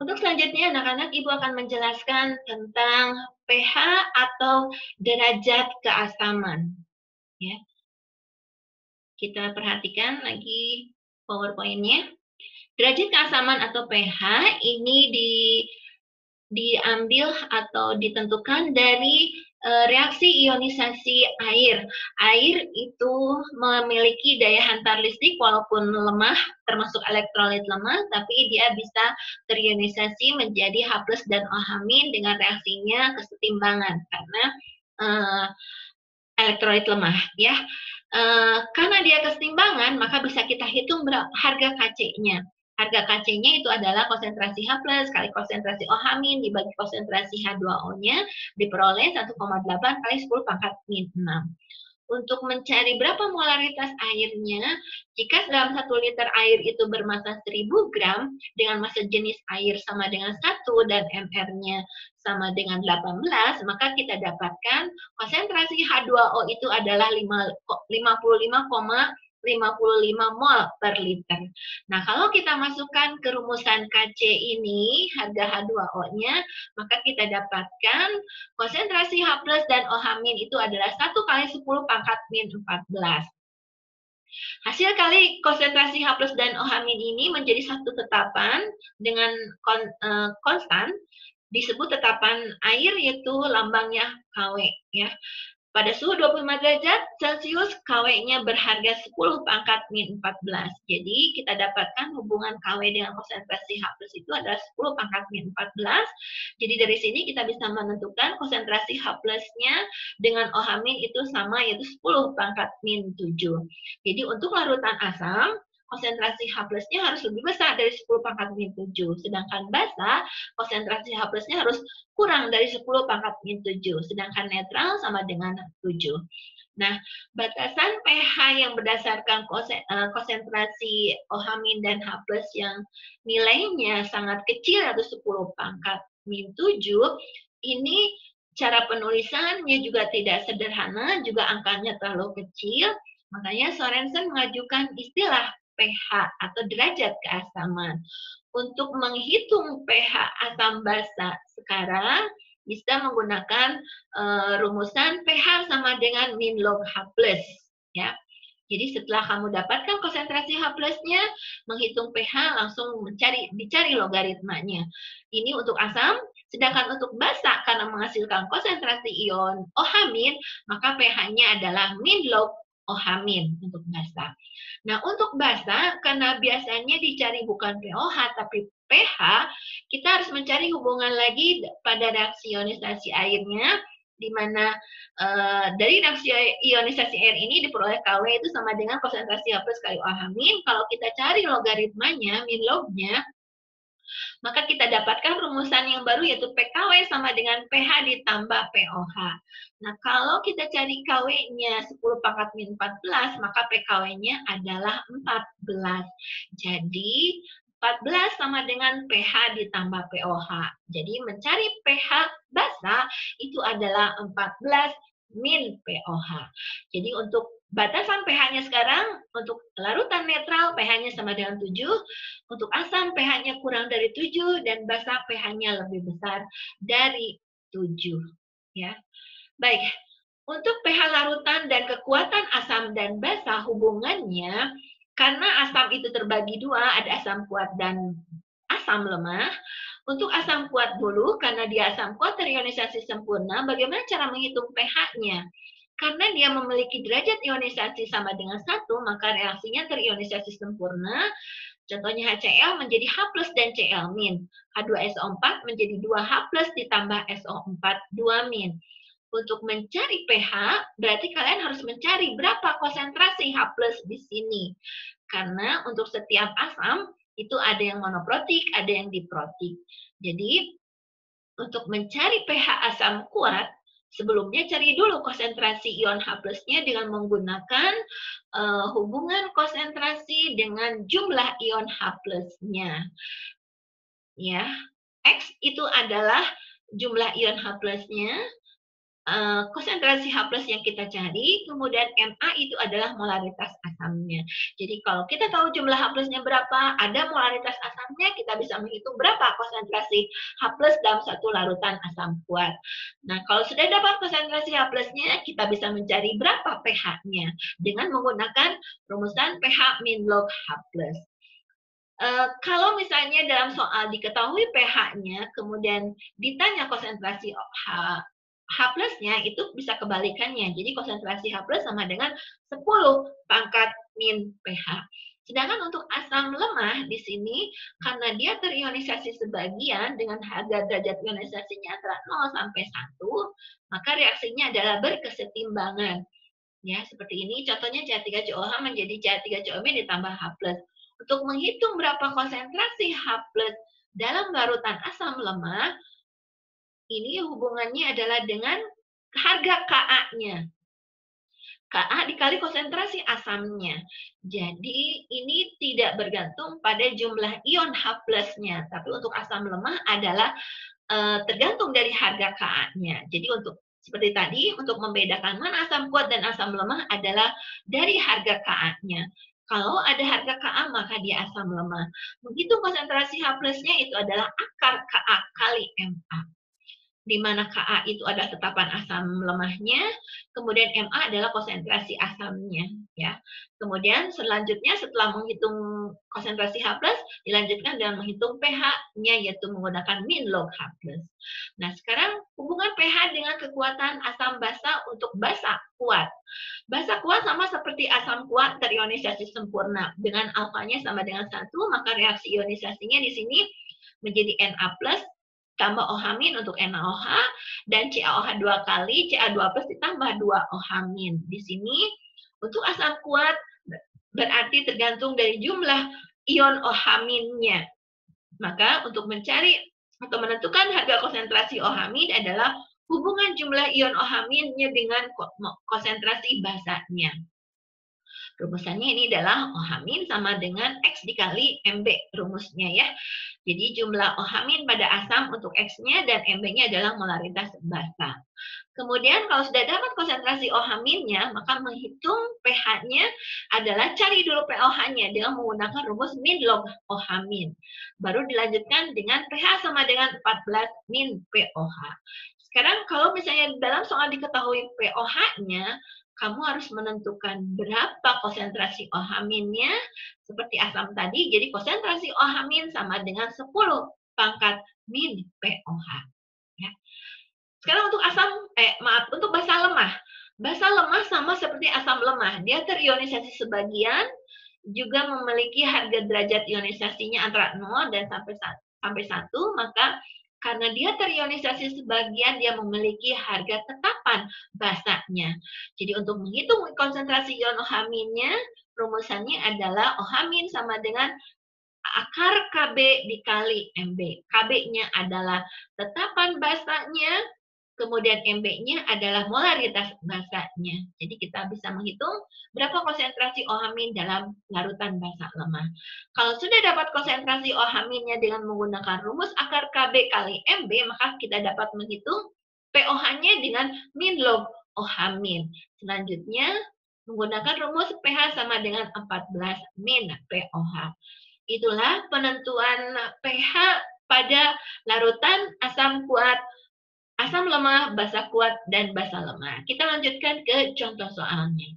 Untuk selanjutnya anak-anak Ibu akan menjelaskan tentang pH atau derajat keasaman. Ya. Kita perhatikan lagi PowerPoint-nya. Derajat keasaman atau pH ini diambil atau ditentukan dari reaksi ionisasi air. Air itu memiliki daya hantar listrik walaupun lemah, termasuk elektrolit lemah, tapi dia bisa terionisasi menjadi H+ dan OH- dengan reaksinya kesetimbangan karena elektrolit lemah, ya. Karena dia kesetimbangan, maka bisa kita hitung harga Kc-nya. Harga Kc-nya itu adalah konsentrasi H+ kali konsentrasi OH- dibagi konsentrasi H2O-nya diperoleh 1,8 kali 10 pangkat min 6. Untuk mencari berapa molaritas airnya, jika dalam 1 liter air itu bermassa 1000 gram, dengan massa jenis air sama dengan 1 dan MR-nya sama dengan 18, maka kita dapatkan konsentrasi H2O itu adalah 55,55 mol per liter. Nah, kalau kita masukkan ke rumusan Kc ini, harga H2O-nya, maka kita dapatkan konsentrasi H+ dan OH- itu adalah 1 kali 10 pangkat min 14. Hasil kali konsentrasi H+ dan OH- ini menjadi satu tetapan dengan konstan, disebut tetapan air, yaitu lambangnya Kw, ya. Pada suhu 25 derajat Celcius, Kw-nya berharga 10 pangkat min 14. Jadi, kita dapatkan hubungan Kw dengan konsentrasi H+ itu adalah 10 pangkat min 14. Jadi, dari sini kita bisa menentukan konsentrasi H+-nya dengan OH- itu sama, yaitu 10 pangkat min 7. Jadi, untuk larutan asam, konsentrasi H+-nya harus lebih besar dari 10 pangkat min 7. Sedangkan basa, konsentrasi H+-nya harus kurang dari 10 pangkat min 7. Sedangkan netral sama dengan 7. Nah, batasan pH yang berdasarkan konsentrasi OH- dan H+ yang nilainya sangat kecil, atau 10 pangkat min 7, ini cara penulisannya juga tidak sederhana, juga angkanya terlalu kecil. Makanya Sorensen mengajukan istilah pH atau derajat keasaman. Untuk menghitung pH asam basa sekarang, bisa menggunakan rumusan pH sama dengan min log H+, ya. Jadi setelah kamu dapatkan konsentrasi H+-nya, menghitung pH langsung dicari logaritmanya. Ini untuk asam, sedangkan untuk basa karena menghasilkan konsentrasi ion OH-, maka pH-nya adalah min log OH- untuk basa. Nah, untuk basa, karena biasanya dicari bukan pOH, tapi pH, kita harus mencari hubungan lagi pada reaksi ionisasi airnya, di mana dari reaksi ionisasi air ini diperoleh Kw itu sama dengan konsentrasi H+ kali OH-. Kalau kita cari logaritmanya, min lognya, maka kita dapatkan rumusan yang baru, yaitu PKW sama dengan pH ditambah pOH. Nah, kalau kita cari Kw-nya 10 pangkat min 14, maka PKW-nya adalah 14. Jadi, 14 sama dengan pH ditambah pOH. Jadi, mencari pH basa itu adalah 14 min pOH. Jadi, untuk batasan pH-nya sekarang, untuk larutan netral pH-nya sama dengan 7, untuk asam pH-nya kurang dari 7, dan basa pH-nya lebih besar dari 7. Ya. Baik, untuk pH larutan dan kekuatan asam dan basa hubungannya, karena asam itu terbagi dua, ada asam kuat dan asam lemah. Untuk asam kuat dulu, karena dia asam kuat terionisasi sempurna, bagaimana cara menghitung pH-nya? Karena dia memiliki derajat ionisasi sama dengan 1, maka reaksinya terionisasi sempurna. Contohnya HCl menjadi H+ dan Cl-. H2SO4 menjadi 2H+ ditambah SO4 2-. Untuk mencari pH, berarti kalian harus mencari berapa konsentrasi H+ di sini. Karena untuk setiap asam, itu ada yang monoprotik, ada yang diprotik. Jadi, untuk mencari pH asam kuat, sebelumnya cari dulu konsentrasi ion H+-nya dengan menggunakan hubungan konsentrasi dengan jumlah ion H+-nya. Ya, X itu adalah jumlah ion H+-nya, konsentrasi H+ yang kita cari, kemudian Ma itu adalah molaritas asamnya. Jadi kalau kita tahu jumlah H+-nya berapa, ada molaritas asamnya, kita bisa menghitung berapa konsentrasi H+ dalam satu larutan asam kuat. Nah, kalau sudah dapat konsentrasi H+-nya, kita bisa mencari berapa pH-nya dengan menggunakan rumusan pH min log H+. Kalau misalnya dalam soal diketahui pH-nya, kemudian ditanya konsentrasi H+-nya, itu bisa kebalikannya. Jadi konsentrasi H+ sama dengan 10 pangkat min pH. Sedangkan untuk asam lemah di sini, karena dia terionisasi sebagian dengan harga derajat ionisasinya antara 0 sampai 1, maka reaksinya adalah berkesetimbangan. Ya, seperti ini. Contohnya CH3COH menjadi CH3COM ditambah H+. Untuk menghitung berapa konsentrasi H+ dalam larutan asam lemah, ini hubungannya adalah dengan harga Ka-nya. Ka dikali konsentrasi asamnya. Jadi ini tidak bergantung pada jumlah ion H+-nya, tapi untuk asam lemah adalah tergantung dari harga Ka-nya. Jadi untuk seperti tadi, untuk membedakan mana asam kuat dan asam lemah adalah dari harga Ka-nya. Kalau ada harga Ka, maka dia asam lemah. Begitu konsentrasi H+-nya itu adalah akar Ka kali Ma. Di mana Ka itu ada tetapan asam lemahnya, kemudian Ma adalah konsentrasi asamnya, ya. Kemudian selanjutnya setelah menghitung konsentrasi H+, dilanjutkan dengan menghitung pH-nya, yaitu menggunakan min log H+. Nah, sekarang hubungan pH dengan kekuatan asam basa untuk basa kuat. Basa kuat sama seperti asam kuat terionisasi sempurna. Dengan alfanya sama dengan 1, maka reaksi ionisasinya di sini menjadi Na+, tambah OH- untuk NaOH, dan CaOH 2 kali, Ca2+ ditambah 2 OH-. Di sini, untuk asam kuat, berarti tergantung dari jumlah ion OH-nya. Maka, untuk mencari atau menentukan harga konsentrasi OH- adalah hubungan jumlah ion OH-nya dengan konsentrasi basanya. Rumusannya ini adalah OH- sama dengan X dikali Mb rumusnya ya. Jadi jumlah OH- pada asam untuk X-nya dan Mb-nya adalah molaritas basa. Kemudian kalau sudah dapat konsentrasi OH-nya, maka menghitung pH-nya adalah cari dulu pOH-nya dengan menggunakan rumus min log OH-. Baru dilanjutkan dengan pH sama dengan 14 min pOH. Sekarang kalau misalnya dalam soal diketahui pOH-nya, kamu harus menentukan berapa konsentrasi OH-nya seperti asam tadi. Jadi konsentrasi OH- sama dengan 10 pangkat min pOH. Ya. Sekarang untuk untuk basa lemah. Basa lemah sama seperti asam lemah. Dia terionisasi sebagian, juga memiliki harga derajat ionisasinya antara 0 dan sampai 1, maka karena dia terionisasi sebagian, dia memiliki harga tetapan basanya. Jadi untuk menghitung konsentrasi ion OH-nya, rumusannya adalah OH- sama dengan akar Kb dikali Mb. Kb-nya adalah tetapan basanya, kemudian Mb-nya adalah molaritas basanya. Jadi kita bisa menghitung berapa konsentrasi OH- dalam larutan basa lemah. Kalau sudah dapat konsentrasi OH-nya dengan menggunakan rumus akar Kb kali Mb, maka kita dapat menghitung pOH-nya dengan min log OH-. Selanjutnya, menggunakan rumus pH sama dengan 14 min pOH. Itulah penentuan pH pada larutan asam kuat, asam lemah, basa kuat, dan basa lemah. Kita lanjutkan ke contoh soalnya.